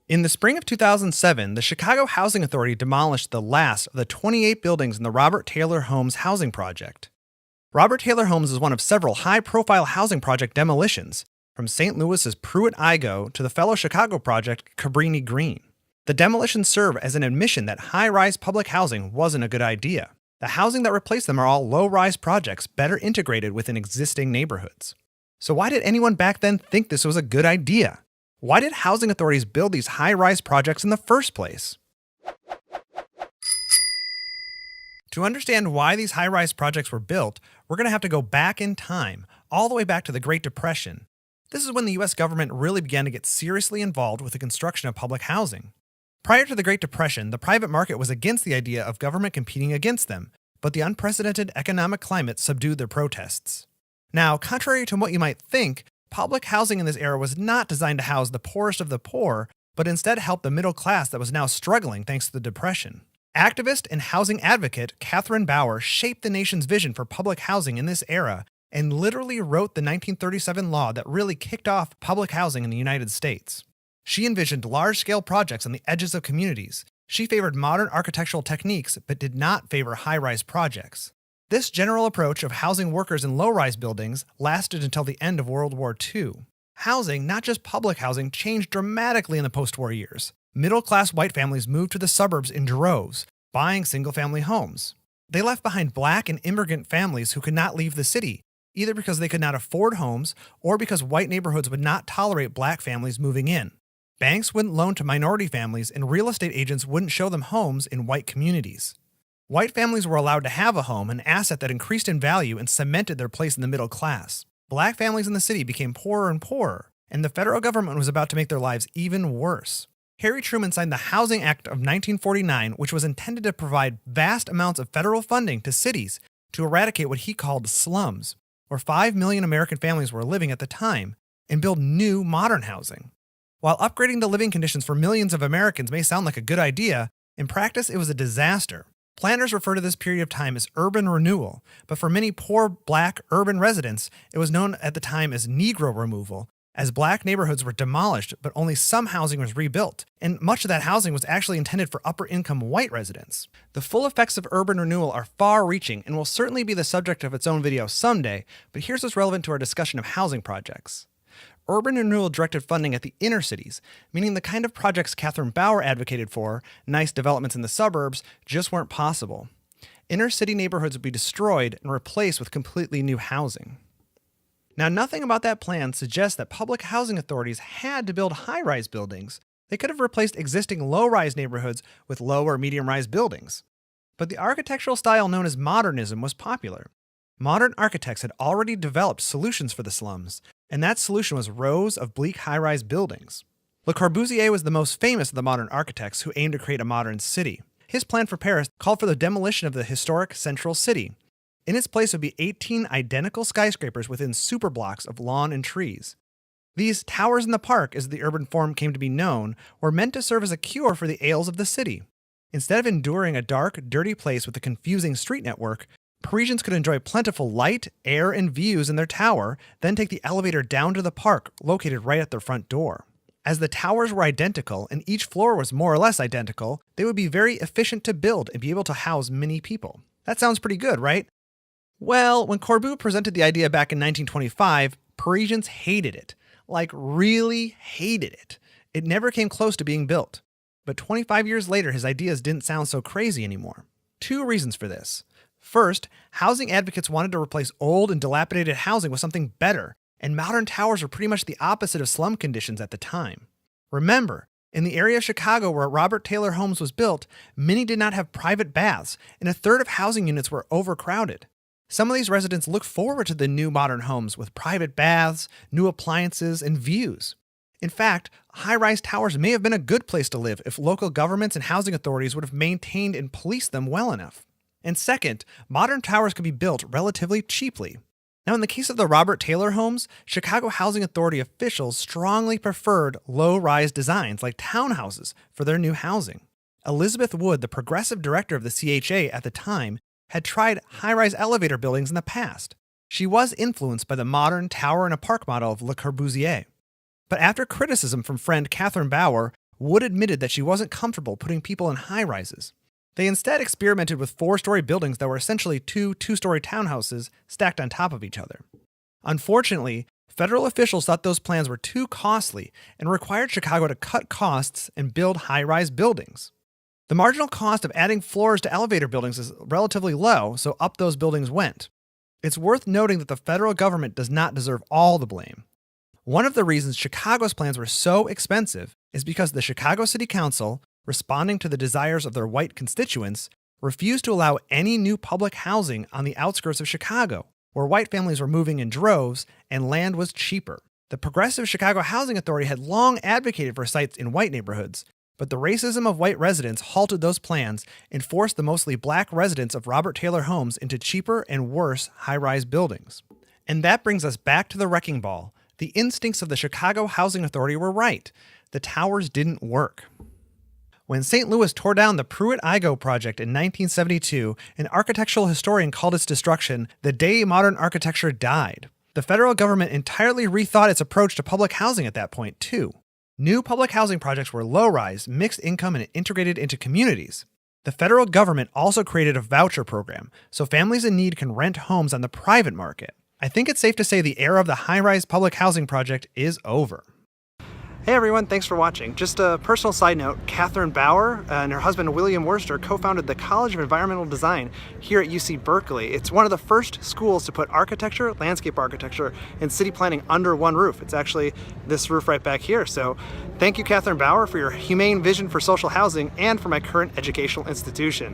In the spring of 2007, the Chicago Housing Authority demolished the last of the 28 buildings in the Robert Taylor Homes housing project. Robert Taylor Homes is one of several high-profile housing project demolitions, from St. Louis's Pruitt-Igoe to the fellow Chicago project Cabrini Green. The demolitions serve as an admission that high-rise public housing wasn't a good idea. The housing that replaced them are all low-rise projects better integrated within existing neighborhoods. So why did anyone back then think this was a good idea? Why did housing authorities build these high-rise projects in the first place? To understand why these high-rise projects were built, we're going to have to go back in time, all the way back to the Great Depression. This is when the US government really began to get seriously involved with the construction of public housing. Prior to the Great Depression, the private market was against the idea of government competing against them, but the unprecedented economic climate subdued their protests. Now, contrary to what you might think, public housing in this era was not designed to house the poorest of the poor, but instead help the middle class that was now struggling thanks to the Depression. Activist and housing advocate Catherine Bauer shaped the nation's vision for public housing in this era and literally wrote the 1937 law that really kicked off public housing in the United States. She envisioned large-scale projects on the edges of communities. She favored modern architectural techniques but did not favor high-rise projects. This general approach of housing workers in low-rise buildings lasted until the end of World War II. Housing, not just public housing, changed dramatically in the post-war years. Middle-class white families moved to the suburbs in droves, buying single-family homes. They left behind black and immigrant families who could not leave the city, either because they could not afford homes or because white neighborhoods would not tolerate black families moving in. Banks wouldn't loan to minority families, and real estate agents wouldn't show them homes in white communities. White families were allowed to have a home, an asset that increased in value and cemented their place in the middle class. Black families in the city became poorer and poorer, and the federal government was about to make their lives even worse. Harry Truman signed the Housing Act of 1949, which was intended to provide vast amounts of federal funding to cities to eradicate what he called slums, where 5 million American families were living at the time, and build new modern housing. While upgrading the living conditions for millions of Americans may sound like a good idea, in practice it was a disaster. Planners refer to this period of time as urban renewal, but for many poor black urban residents, it was known at the time as Negro removal, as black neighborhoods were demolished, but only some housing was rebuilt, and much of that housing was actually intended for upper-income white residents. The full effects of urban renewal are far-reaching and will certainly be the subject of its own video someday, but here's what's relevant to our discussion of housing projects. Urban renewal directed funding at the inner cities, meaning the kind of projects Catherine Bauer advocated for, nice developments in the suburbs, just weren't possible. Inner city neighborhoods would be destroyed and replaced with completely new housing. Now, nothing about that plan suggests that public housing authorities had to build high-rise buildings. They could have replaced existing low-rise neighborhoods with low or medium-rise buildings. But the architectural style known as modernism was popular. Modern architects had already developed solutions for the slums, and that solution was rows of bleak high-rise buildings. Le Corbusier was the most famous of the modern architects who aimed to create a modern city. His plan for Paris called for the demolition of the historic central city. In its place would be 18 identical skyscrapers within superblocks of lawn and trees. These towers in the park, as the urban form came to be known, were meant to serve as a cure for the ails of the city. Instead of enduring a dark, dirty place with a confusing street network, Parisians could enjoy plentiful light, air, and views in their tower, then take the elevator down to the park, located right at their front door. As the towers were identical and each floor was more or less identical, they would be very efficient to build and be able to house many people. That sounds pretty good, right? Well, when Corbu presented the idea back in 1925, Parisians hated it. Like, really hated it. It never came close to being built. But 25 years later, his ideas didn't sound so crazy anymore. Two reasons for this. First, housing advocates wanted to replace old and dilapidated housing with something better, and modern towers were pretty much the opposite of slum conditions at the time. Remember, in the area of Chicago where Robert Taylor Homes was built, many did not have private baths, and a third of housing units were overcrowded. Some of these residents looked forward to the new modern homes with private baths, new appliances, and views. In fact, high-rise towers may have been a good place to live if local governments and housing authorities would have maintained and policed them well enough. And second, modern towers could be built relatively cheaply. Now, in the case of the Robert Taylor Homes, Chicago Housing Authority officials strongly preferred low-rise designs like townhouses for their new housing. Elizabeth Wood, the progressive director of the CHA at the time, had tried high-rise elevator buildings in the past. She was influenced by the modern tower in a park model of Le Corbusier. But after criticism from friend Catherine Bauer, Wood admitted that she wasn't comfortable putting people in high rises. They instead experimented with 4-story buildings that were essentially two-story townhouses stacked on top of each other. Unfortunately, federal officials thought those plans were too costly and required Chicago to cut costs and build high-rise buildings. The marginal cost of adding floors to elevator buildings is relatively low, so up those buildings went. It's worth noting that the federal government does not deserve all the blame. One of the reasons Chicago's plans were so expensive is because the Chicago City Council, responding to the desires of their white constituents, refused to allow any new public housing on the outskirts of Chicago, where white families were moving in droves and land was cheaper. The Progressive Chicago Housing Authority had long advocated for sites in white neighborhoods, but the racism of white residents halted those plans and forced the mostly black residents of Robert Taylor homes into cheaper and worse high-rise buildings. And that brings us back to the wrecking ball. The instincts of the Chicago Housing Authority were right. The towers didn't work. When St. Louis tore down the Pruitt-Igoe project in 1972, an architectural historian called its destruction the day modern architecture died. The federal government entirely rethought its approach to public housing at that point, too. New public housing projects were low-rise, mixed income, and integrated into communities. The federal government also created a voucher program, so families in need can rent homes on the private market. I think it's safe to say the era of the high-rise public housing project is over. Hey everyone, thanks for watching. Just a personal side note, Catherine Bauer and her husband William Worcester co-founded the College of Environmental Design here at UC Berkeley. It's one of the first schools to put architecture, landscape architecture, and city planning under one roof. It's actually this roof right back here. So thank you, Catherine Bauer, for your humane vision for social housing and for my current educational institution.